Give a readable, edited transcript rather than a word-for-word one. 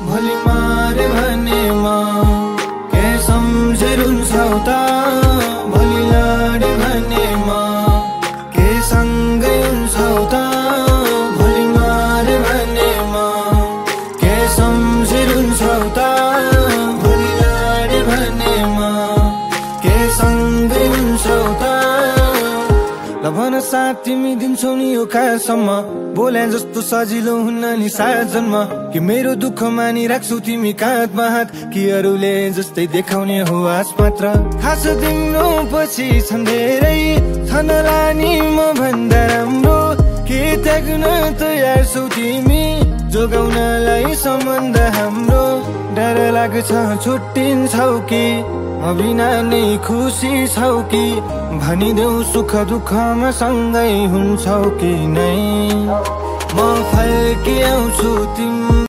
भोलि मारे भनेमा के सम्झेर हुन्छौ त भोलि लडे भनेमा के सँगै हुन्छौ त भोलि मारे भनेमा के सम्झेर हुन्छौ त भोलि लडे भनेमा के सँगै हुन्छौ त ल भन साथ तिमी दिन्छौ नि यो खासम्म बोले जस्तो सजिलो हुन्न नि सात जन्म कि मेरो दुःख मानि राख्छौ तिमी काँधमा हात कि अरूले जस्तै देखाउने हो आस मात्र खास तिम्रो पछि छन् धेरै छन् लानी म भन्दा राम्रो के त्याग्न तयार छौ तिमी जोगाउनलाई सम्बन्ध हाम्रो डर लाग्छ छुट्टिन्छौ कि म बिना नै खुसी छौ कि भनिदेऊ सुख दुःखमा सँगै हुन्छौ कि नै म फर्किआउँछु तिम्रो